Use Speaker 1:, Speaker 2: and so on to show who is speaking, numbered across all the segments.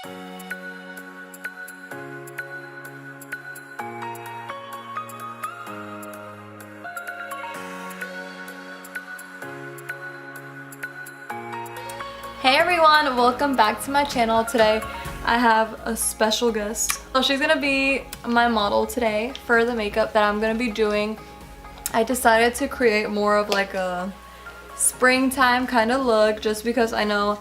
Speaker 1: Hey everyone, welcome back to my channel. Today I have a special guest. So she's gonna be my model today for the makeup that I'm gonna be doing. I decided to create more of like a springtime kind of look just because I know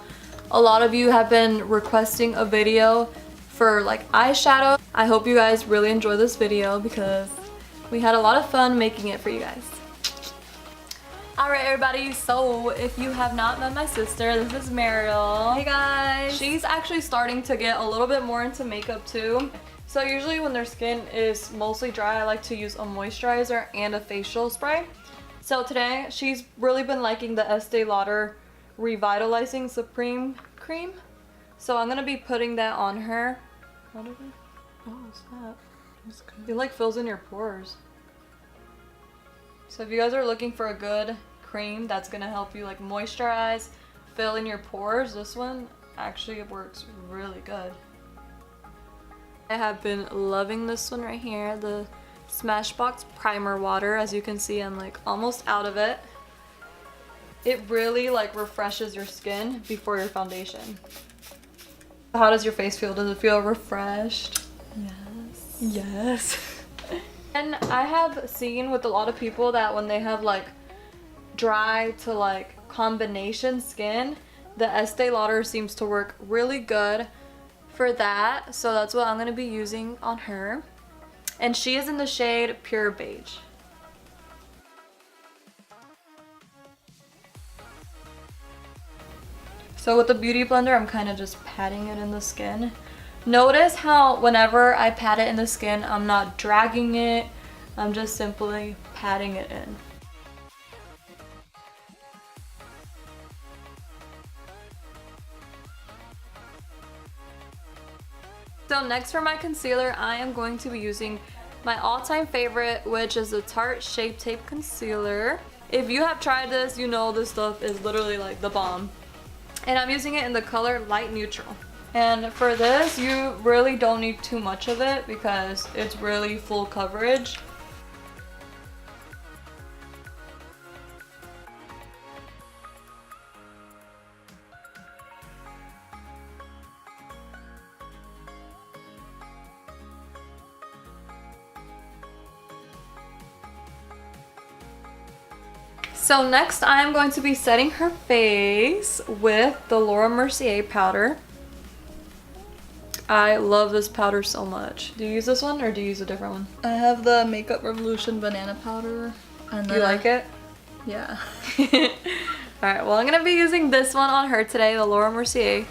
Speaker 1: a lot of you have been requesting a video for like eyeshadow. I hope you guys really enjoy this video because we had a lot of fun making it for you guys. Alright everybody, so if you have not met my sister, this is Mariel. Hey guys! She's actually starting to get a little bit more into makeup too. So usually when their skin is mostly dry, I like to use a moisturizer and a facial spray. So today, she's really been liking the Estee Lauder Revitalizing Supreme Cream. So I'm gonna be putting that on her. What is it? Oh, what's that? It's good. It like fills in your pores. So if you guys are looking for a good cream that's gonna help you like moisturize, fill in your pores, this one actually works really good. I have been loving this one right here, the Smashbox Primer Water. As you can see, I'm like almost out of it. It really like refreshes your skin before your foundation. How does your face feel? Does it feel refreshed? Yes. Yes. And I have seen with a lot of people that when they have like dry to like combination skin, the Estee Lauder seems to work really good for that. So that's what I'm going to be using on her. And she is in the shade Pure Beige. So with the Beauty Blender, I'm kind of just patting it in the skin. Notice how whenever I pat it in the skin, I'm not dragging it. I'm just simply patting it in. So next for my concealer, I am going to be using my all-time favorite, which is the Tarte Shape Tape Concealer. If you have tried this, you know this stuff is literally like the bomb. And I'm using it in the color Light Neutral. And for this, you really don't need too much of it because it's really full coverage. So next I'm going to be setting her face with the Laura Mercier powder. I love this powder so much. Do you use this one or do you use a different one?
Speaker 2: I have the Makeup Revolution banana powder.
Speaker 1: And you like it?
Speaker 2: Yeah.
Speaker 1: Alright, well I'm going to be using this one on her today, the Laura Mercier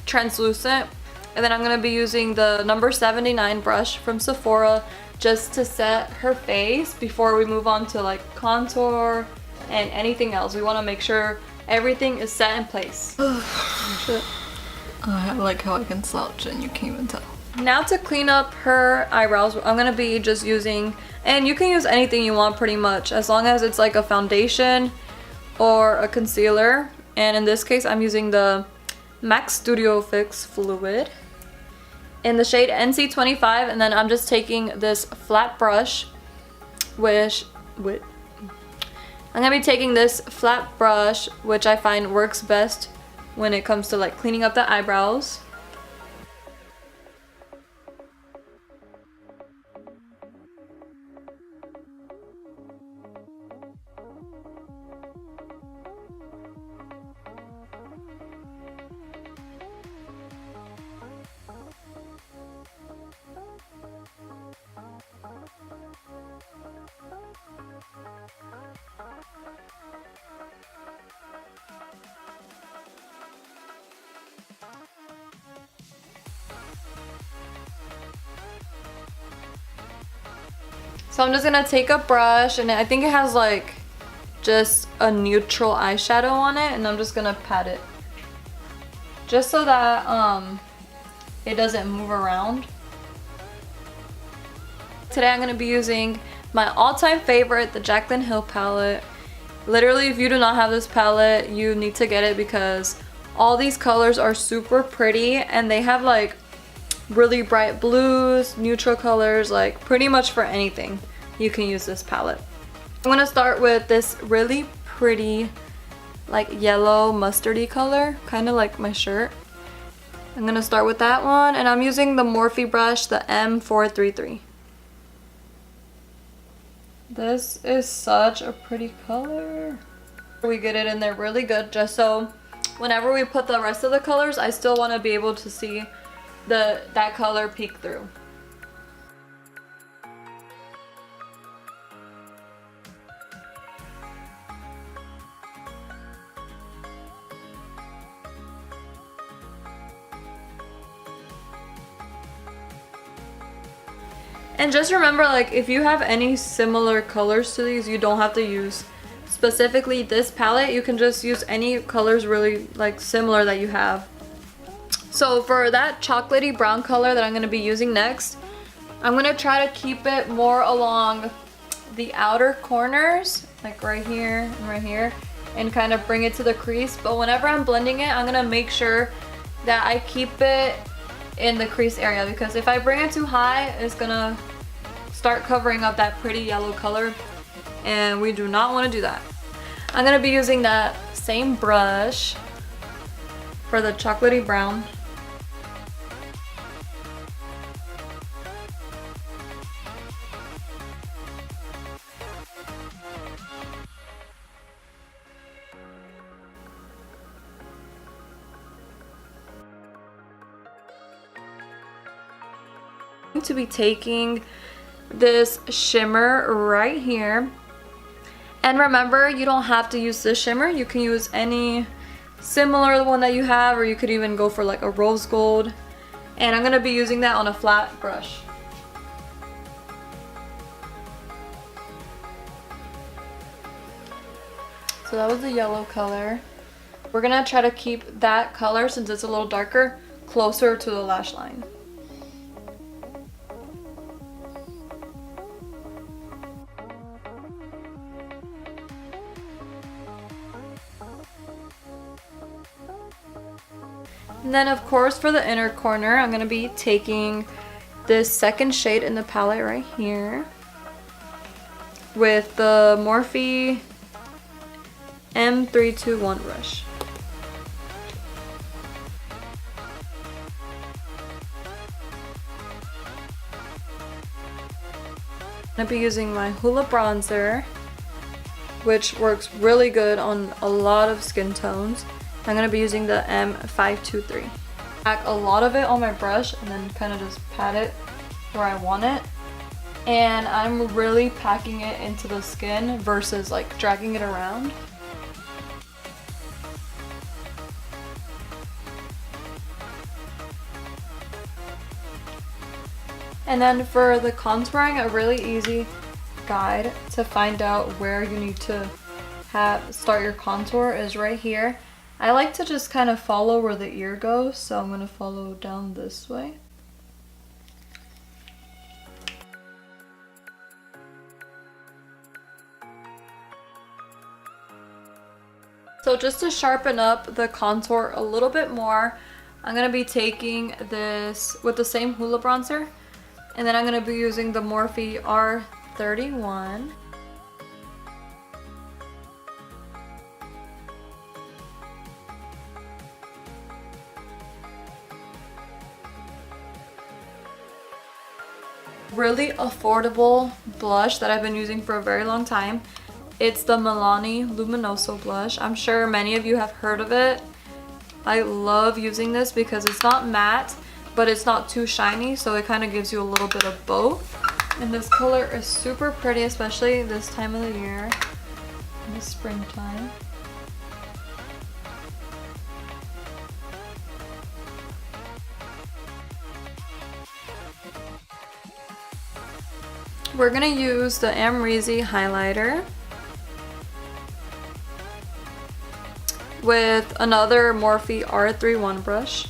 Speaker 1: Translucent. And then I'm going to be using the number 79 brush from Sephora just to set her face before we move on to like contour and anything else. We want to make sure everything is set in place.
Speaker 2: I like how I can slouch and you can't even tell.
Speaker 1: Now to clean up her eyebrows, I'm going to be just using, and you can use anything you want pretty much, as long as it's like a foundation or a concealer. And in this case, I'm using the MAC Studio Fix Fluid in the shade NC25. And then I'm just taking this flat brush, which I find works best when it comes to like cleaning up the eyebrows. So I'm just gonna take a brush, and I think it has like just a neutral eyeshadow on it, and I'm just gonna pat it just so that it doesn't move around. Today I'm gonna be using my all-time favorite, the Jaclyn Hill palette. Literally, if you do not have this palette, you need to get it because All these colors are super pretty, and they have like really bright blues, neutral colors, like pretty much for anything you can use this palette. I'm gonna start with this really pretty like yellow mustardy color, kind of like my shirt. I'm gonna start with that one, and I'm using the Morphe brush, the M433. This is such a pretty color. We get it in there really good, just so whenever we put the rest of the colors, I still want to be able to see that color peek through. And just remember, like, if you have any similar colors to these, you don't have to use specifically this palette. You can just use any colors really like similar that you have. So for that chocolatey brown color that I'm going to be using next, I'm going to try to keep it more along the outer corners, like right here and right here, and kind of bring it to the crease. But whenever I'm blending it, I'm going to make sure that I keep it in the crease area, because if I bring it too high, it's going to start covering up that pretty yellow color, and we do not want to do that. I'm going to be using that same brush for the chocolatey brown. I'm going to be taking this shimmer right here, and remember, you don't have to use this shimmer. You can use any similar one that you have, or you could even go for like a rose gold, and I'm going to be using that on a flat brush. So that was the yellow color. We're going to try to keep that color, since it's a little darker, closer to the lash line. And then of course for the inner corner, I'm going to be taking this second shade in the palette right here with the Morphe M321 brush. I'm going to be using my Hoola bronzer, which works really good on a lot of skin tones. I'm going to be using the M523. Pack a lot of it on my brush and then kind of just pat it where I want it. And I'm really packing it into the skin versus like dragging it around. And then for the contouring, a really easy guide to find out where you need to start your contour is right here. I like to just kind of follow where the ear goes, so I'm going to follow down this way. So just to sharpen up the contour a little bit more, I'm going to be taking this with the same Hoola bronzer, and then I'm going to be using the Morphe R31. Really affordable blush that I've been using for a very long time. It's the Milani Luminoso blush. I'm sure many of you have heard of it. I love using this because it's not matte, but it's not too shiny, so it kind of gives you a little bit of both. And this color is super pretty, especially this time of the year, in the springtime. We're gonna use the Amrezy highlighter with another Morphe R31 brush.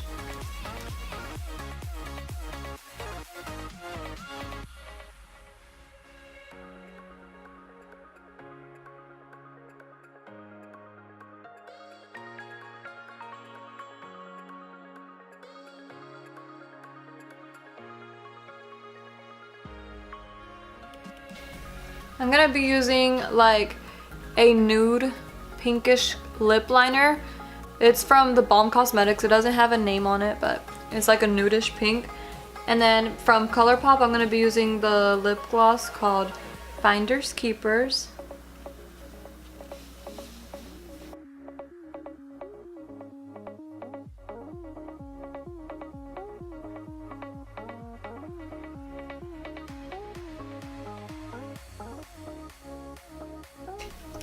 Speaker 1: I'm gonna be using like a nude pinkish lip liner. It's from the Balm Cosmetics. It doesn't have a name on it, but it's like a nudish pink. And then from ColourPop, I'm gonna be using the lip gloss called Finders Keepers.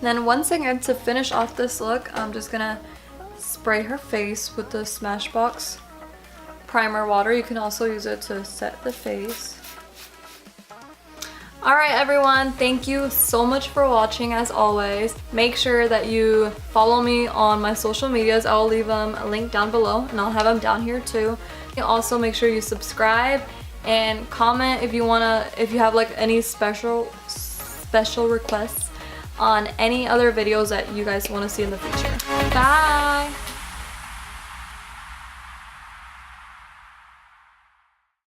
Speaker 1: Then once again, to finish off this look, I'm just gonna spray her face with the Smashbox primer water. You can also use it to set the face. Alright everyone, thank you so much for watching as always. Make sure that you follow me on my social medias. I'll leave them a link down below and I'll have them down here too. And also make sure you subscribe and comment if you have like any special requests on any other videos that you guys want to see in the future. Bye!